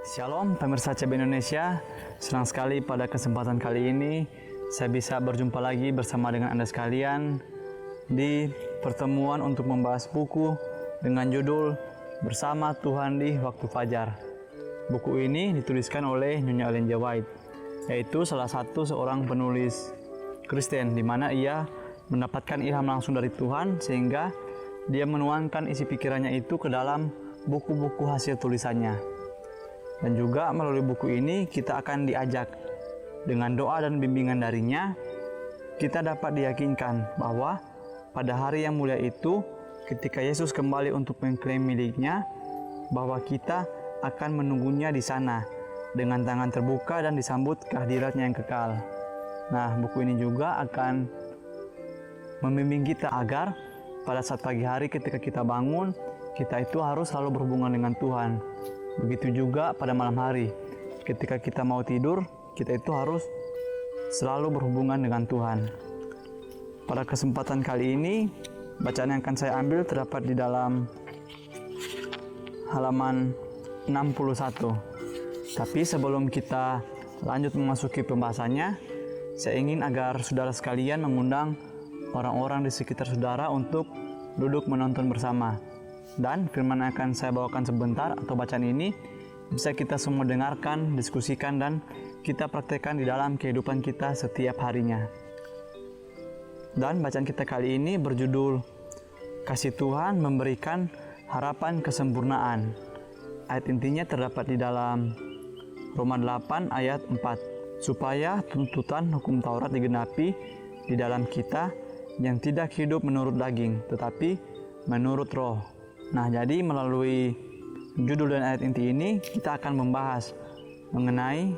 Shalom pemirsa CB Indonesia, senang sekali pada kesempatan kali ini saya bisa berjumpa lagi bersama dengan Anda sekalian di pertemuan untuk membahas buku dengan judul Bersama Tuhan di Waktu Fajar. Buku ini dituliskan oleh Nyonya Ellen G. White, yaitu salah satu seorang penulis Kristen di mana ia mendapatkan ilham langsung dari Tuhan sehingga dia menuangkan isi pikirannya itu ke dalam buku-buku hasil tulisannya. Dan juga melalui buku ini kita akan diajak dengan doa dan bimbingan darinya, kita dapat diyakinkan bahwa pada hari yang mulia itu ketika Yesus kembali untuk mengklaim miliknya, bahwa kita akan menunggunya di sana dengan tangan terbuka dan disambut kehadiratnya yang kekal. Nah, buku ini juga akan membimbing kita agar pada saat pagi hari ketika kita bangun, kita itu harus selalu berhubungan dengan Tuhan. Begitu juga pada malam hari, ketika kita mau tidur, kita itu harus selalu berhubungan dengan Tuhan. Pada kesempatan kali ini, bacaan yang akan saya ambil terdapat di dalam halaman 61. Tapi sebelum kita lanjut memasuki pembahasannya, saya ingin agar saudara sekalian mengundang orang-orang di sekitar saudara untuk duduk menonton bersama. Dan firman yang akan saya bawakan sebentar atau bacaan ini bisa kita semua dengarkan, diskusikan, dan kita praktekkan di dalam kehidupan kita setiap harinya. Dan bacaan kita kali ini berjudul Kasih Tuhan Memberikan Harapan Kesempurnaan. Ayat intinya terdapat di dalam Roma 8 ayat 4. Supaya tuntutan hukum Taurat digenapi di dalam kita yang tidak hidup menurut daging, tetapi menurut roh. Nah, jadi melalui judul dan ayat inti ini kita akan membahas mengenai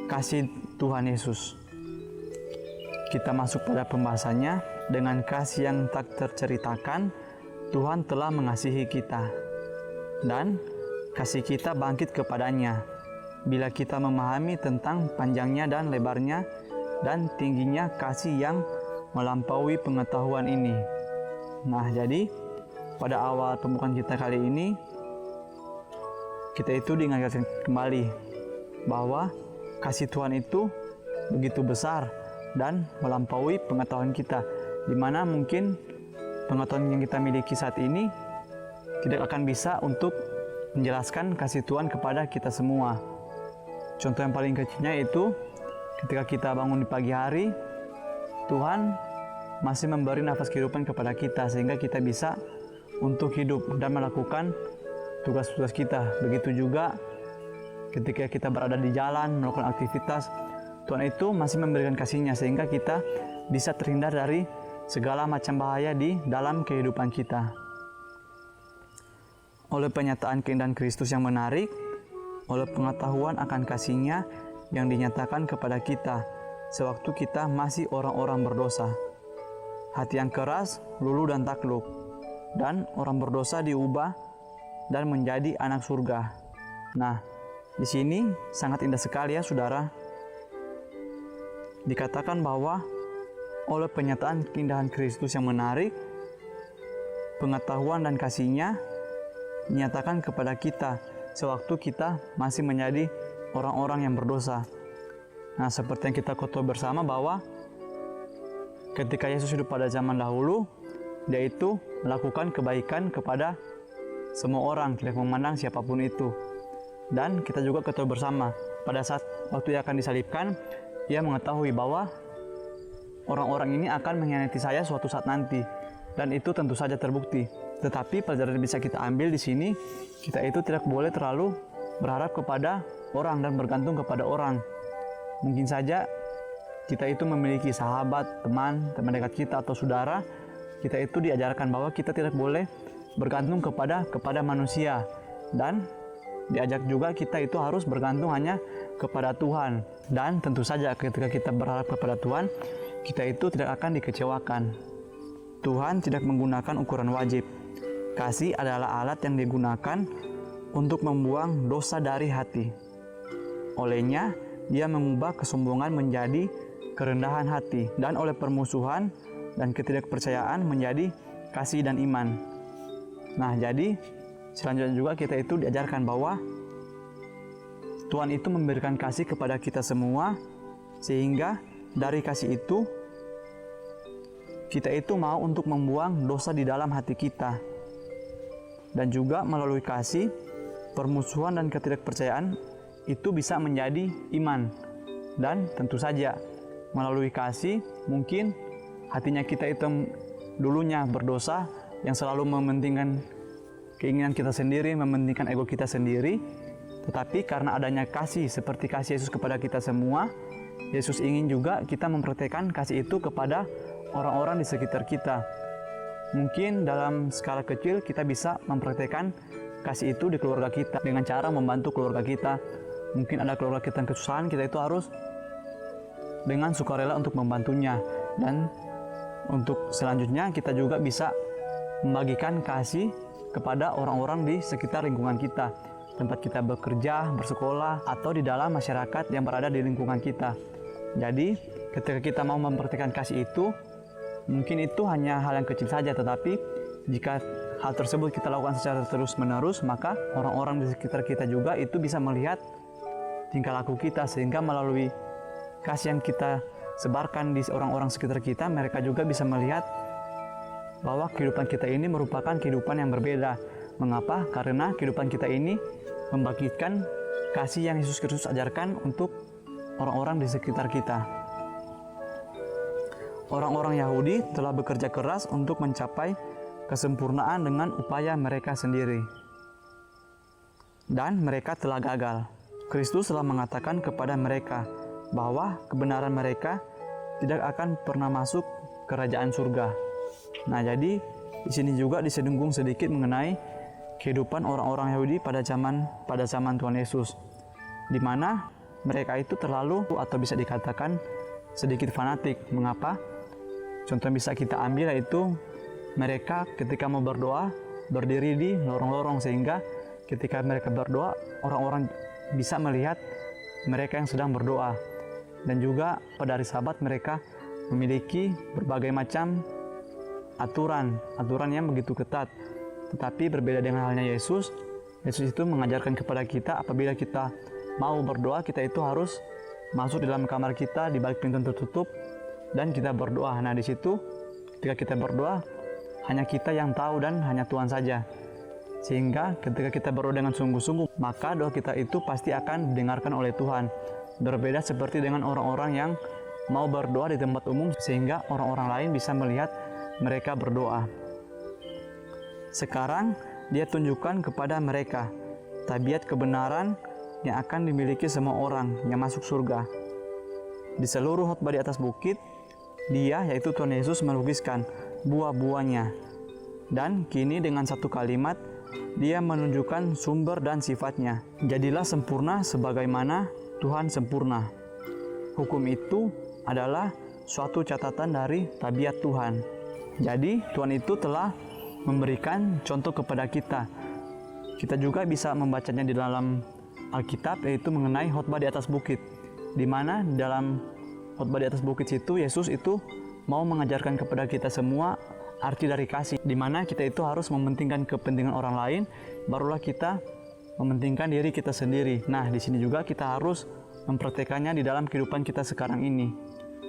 kasih Tuhan Yesus. Kita masuk pada pembahasannya. Dengan kasih yang tak terceritakan, Tuhan telah mengasihi kita, dan kasih kita bangkit kepadanya bila kita memahami tentang panjangnya dan lebarnya dan tingginya kasih yang melampaui pengetahuan ini. Nah, jadi pada awal pembukaan kita kali ini, kita itu diingatkan kembali bahwa kasih Tuhan itu begitu besar dan melampaui pengetahuan kita, di mana mungkin pengetahuan yang kita miliki saat ini tidak akan bisa untuk menjelaskan kasih Tuhan kepada kita semua. Contoh yang paling kecilnya itu ketika kita bangun di pagi hari, Tuhan masih memberi nafas kehidupan kepada kita sehingga kita bisa untuk hidup dan melakukan tugas-tugas kita. Begitu juga ketika kita berada di jalan melakukan aktivitas, Tuhan itu masih memberikan kasih-Nya sehingga kita bisa terhindar dari segala macam bahaya di dalam kehidupan kita. Oleh penyataan keindahan Kristus yang menarik, oleh pengetahuan akan kasih-Nya yang dinyatakan kepada kita sewaktu kita masih orang-orang berdosa. Hati yang keras, luluh dan takluk, dan orang berdosa diubah dan menjadi anak surga. Nah, di sini sangat indah sekali ya saudara. Dikatakan bahwa oleh penyataan keindahan Kristus yang menarik, pengetahuan dan kasih-Nya dinyatakan kepada kita sewaktu kita masih menjadi orang-orang yang berdosa. Nah, seperti yang kita ketahui bersama bahwa ketika Yesus hidup pada zaman dahulu, Dia itu melakukan kebaikan kepada semua orang, tidak memandang siapapun itu. Dan kita juga ketahui bersama, pada saat waktu Ia akan disalibkan, Ia mengetahui bahwa orang-orang ini akan mengkhianati saya suatu saat nanti. Dan itu tentu saja terbukti. Tetapi pelajaran yang bisa kita ambil di sini, kita itu tidak boleh terlalu berharap kepada orang dan bergantung kepada orang. Mungkin saja kita itu memiliki sahabat, teman dekat kita atau saudara. Kita itu diajarkan bahwa kita tidak boleh bergantung kepada manusia, dan diajak juga kita itu harus bergantung hanya kepada Tuhan. Dan tentu saja ketika kita berharap kepada Tuhan, kita itu tidak akan dikecewakan. Tuhan tidak menggunakan ukuran wajib. Kasih adalah alat yang digunakan untuk membuang dosa dari hati. Olehnya, Dia mengubah kesombongan menjadi kerendahan hati, dan oleh permusuhan dan ketidakpercayaan menjadi kasih dan iman. Nah, jadi selanjutnya juga kita itu diajarkan bahwa Tuhan itu memberikan kasih kepada kita semua, sehingga dari kasih itu, kita itu mau untuk membuang dosa di dalam hati kita. Dan juga melalui kasih, permusuhan dan ketidakpercayaan itu bisa menjadi iman. Dan tentu saja, melalui kasih, mungkin hatinya kita itu dulunya berdosa, yang selalu mementingkan keinginan kita sendiri, mementingkan ego kita sendiri. Tetapi karena adanya kasih seperti kasih Yesus kepada kita semua, Yesus ingin juga kita mempraktikkan kasih itu kepada orang-orang di sekitar kita. Mungkin dalam skala kecil kita bisa mempraktikkan kasih itu di keluarga kita dengan cara membantu keluarga kita. Mungkin ada keluarga kita yang kesusahan, kita itu harus dengan sukarela untuk membantunya. Dan untuk selanjutnya kita juga bisa membagikan kasih kepada orang-orang di sekitar lingkungan kita, tempat kita bekerja, bersekolah, atau di dalam masyarakat yang berada di lingkungan kita. Jadi, ketika kita mau mempraktikkan kasih itu, mungkin itu hanya hal yang kecil saja, tetapi jika hal tersebut kita lakukan secara terus-menerus, maka orang-orang di sekitar kita juga itu bisa melihat tingkah laku kita, sehingga melalui kasih yang kita sebarkan di orang-orang sekitar kita, mereka juga bisa melihat bahwa kehidupan kita ini merupakan kehidupan yang berbeda. Mengapa? Karena kehidupan kita ini membagikan kasih yang Yesus Kristus ajarkan untuk orang-orang di sekitar kita. Orang-orang Yahudi telah bekerja keras untuk mencapai kesempurnaan dengan upaya mereka sendiri. Dan mereka telah gagal. Kristus telah mengatakan kepada mereka bahwa kebenaran mereka tidak akan pernah masuk kerajaan surga. Nah, jadi di sini juga disinggung sedikit mengenai kehidupan orang-orang Yahudi pada zaman Tuhan Yesus, di mana mereka itu terlalu atau bisa dikatakan sedikit fanatik. Mengapa? Contoh yang bisa kita ambil yaitu mereka ketika mau berdoa berdiri di lorong-lorong, sehingga ketika mereka berdoa orang-orang bisa melihat mereka yang sedang berdoa. Dan juga pada hari Sabat mereka memiliki berbagai macam aturan yang begitu ketat. Tetapi berbeda dengan halnya Yesus itu mengajarkan kepada kita apabila kita mau berdoa, kita itu harus masuk di dalam kamar kita di balik pintu tertutup dan kita berdoa. Nah, di situ ketika kita berdoa hanya kita yang tahu dan hanya Tuhan saja. Sehingga ketika kita berdoa dengan sungguh-sungguh, maka doa kita itu pasti akan didengarkan oleh Tuhan. Berbeda seperti dengan orang-orang yang mau berdoa di tempat umum, sehingga orang-orang lain bisa melihat mereka berdoa. Sekarang dia tunjukkan kepada mereka tabiat kebenaran yang akan dimiliki semua orang yang masuk surga. Di seluruh khotbah di atas bukit, dia, yaitu Tuhan Yesus, melukiskan buah-buahnya. Dan kini dengan satu kalimat, dia menunjukkan sumber dan sifatnya. Jadilah sempurna sebagaimana Tuhan sempurna. Hukum itu adalah suatu catatan dari tabiat Tuhan. Jadi Tuhan itu telah memberikan contoh kepada kita. Kita juga bisa membacanya di dalam Alkitab, yaitu mengenai khotbah di atas bukit, di mana dalam khotbah di atas bukit itu Yesus itu mau mengajarkan kepada kita semua arti dari kasih, di mana kita itu harus mementingkan kepentingan orang lain, barulah kita mementingkan diri kita sendiri. Nah, di sini juga kita harus mempraktekannya di dalam kehidupan kita sekarang ini.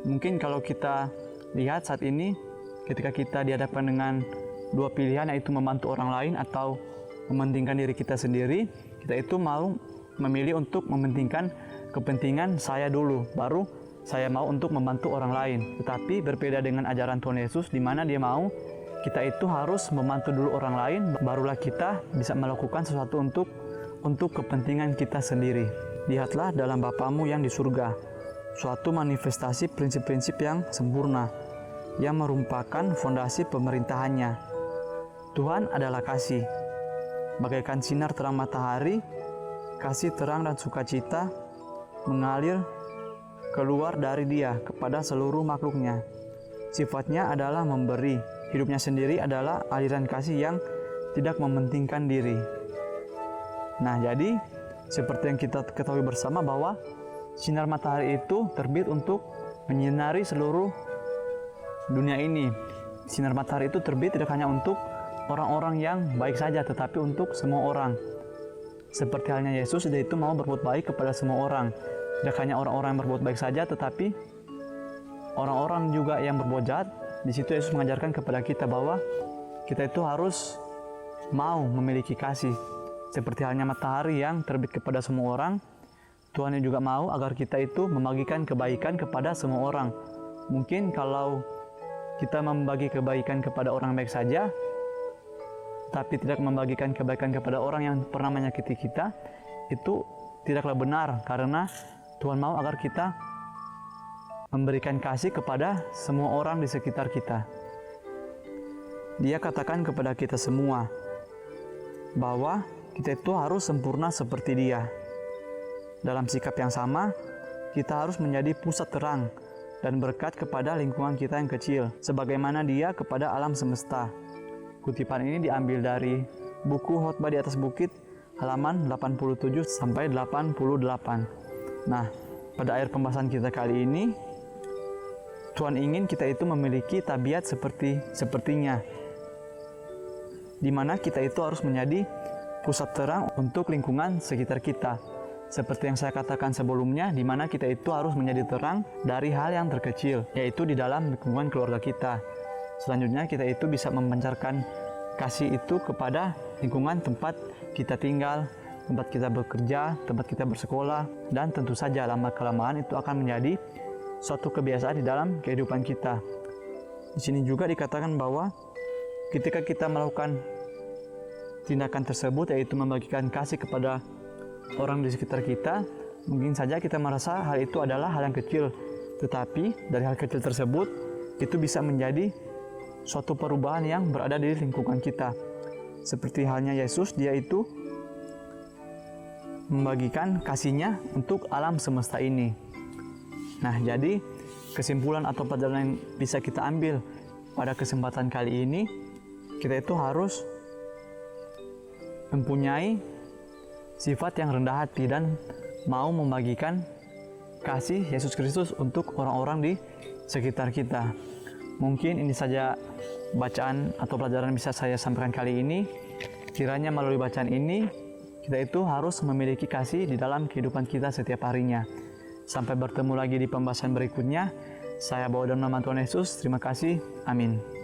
Mungkin kalau kita lihat saat ini, ketika kita dihadapkan dengan dua pilihan, yaitu membantu orang lain atau mementingkan diri kita sendiri, kita itu mau memilih untuk mementingkan kepentingan saya dulu, baru saya mau untuk membantu orang lain. Tetapi berbeda dengan ajaran Tuhan Yesus, di mana dia mau kita itu harus membantu dulu orang lain, barulah kita bisa melakukan sesuatu untuk kepentingan kita sendiri. Lihatlah dalam Bapamu yang di surga, suatu manifestasi prinsip-prinsip yang sempurna, yang merupakan fondasi pemerintahannya. Tuhan adalah kasih, bagaikan sinar terang matahari, kasih terang dan sukacita mengalir keluar dari Dia kepada seluruh makhluknya. Sifatnya adalah memberi, hidupnya sendiri adalah aliran kasih yang tidak mementingkan diri. Nah, jadi seperti yang kita ketahui bersama bahwa sinar matahari itu terbit untuk menyinari seluruh dunia ini. Sinar matahari itu terbit tidak hanya untuk orang-orang yang baik saja, tetapi untuk semua orang. seperti halnya Yesus, dia itu mau berbuat baik kepada semua orang. Tidak hanya orang-orang yang berbuat baik saja, tetapi orang-orang juga yang berbuat jahat. Di situ Yesus mengajarkan kepada kita bahwa kita itu harus mau memiliki kasih. Seperti halnya matahari yang terbit kepada semua orang, Tuhan juga mau agar kita itu membagikan kebaikan kepada semua orang. Mungkin kalau kita membagi kebaikan kepada orang baik saja, tapi tidak membagikan kebaikan kepada orang yang pernah menyakiti kita, itu tidaklah benar, karena Tuhan mau agar kita memberikan kasih kepada semua orang di sekitar kita. Dia katakan kepada kita semua bahwa kita itu harus sempurna seperti Dia. Dalam sikap yang sama, kita harus menjadi pusat terang dan berkat kepada lingkungan kita yang kecil, sebagaimana Dia kepada alam semesta. Kutipan ini diambil dari buku Khotbah di atas Bukit, halaman 87 sampai 88. Nah, pada akhir pembahasan kita kali ini, Tuhan ingin kita itu memiliki tabiat sepertinya, di mana kita itu harus menjadi pusat terang untuk lingkungan sekitar kita. Seperti yang saya katakan sebelumnya, di mana kita itu harus menjadi terang dari hal yang terkecil, yaitu di dalam lingkungan keluarga kita. Selanjutnya kita itu bisa memancarkan kasih itu kepada lingkungan tempat kita tinggal, tempat kita bekerja, tempat kita bersekolah, dan tentu saja lama-kelamaan itu akan menjadi suatu kebiasaan di dalam kehidupan kita. Di sini juga dikatakan bahwa ketika kita melakukan tindakan tersebut, yaitu membagikan kasih kepada orang di sekitar kita, mungkin saja kita merasa hal itu adalah hal yang kecil, tetapi dari hal kecil tersebut itu bisa menjadi suatu perubahan yang berada di lingkungan kita. Seperti halnya Yesus, Dia itu membagikan kasih-Nya untuk alam semesta ini. Nah, jadi kesimpulan atau pelajaran yang bisa kita ambil pada kesempatan kali ini, kita itu harus mempunyai sifat yang rendah hati dan mau membagikan kasih Yesus Kristus untuk orang-orang di sekitar kita. Mungkin ini saja bacaan atau pelajaran yang bisa saya sampaikan kali ini. Kiranya melalui bacaan ini, kita itu harus memiliki kasih di dalam kehidupan kita setiap harinya. Sampai bertemu lagi di pembahasan berikutnya. Saya bawa dalam nama Tuhan Yesus. Terima kasih. Amin.